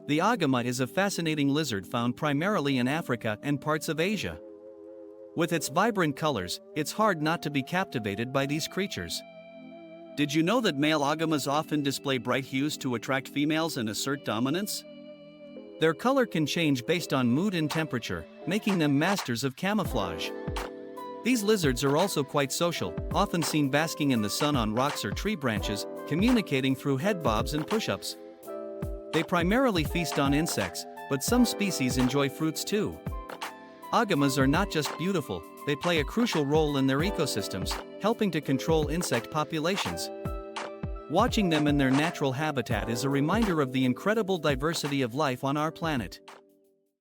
The agama is a fascinating lizard found primarily in Africa and parts of Asia. With its vibrant colors, it's hard not to be captivated by these creatures. Did you know that male agamas often display bright hues to attract females and assert dominance? Their color can change based on mood and temperature, making them masters of camouflage. These lizards are also quite social, often seen basking in the sun on rocks or tree branches, communicating through head bobs and push-ups. They primarily feast on insects, but some species enjoy fruits too. Agamas are not just beautiful, they play a crucial role in their ecosystems, helping to control insect populations. Watching them in their natural habitat is a reminder of the incredible diversity of life on our planet.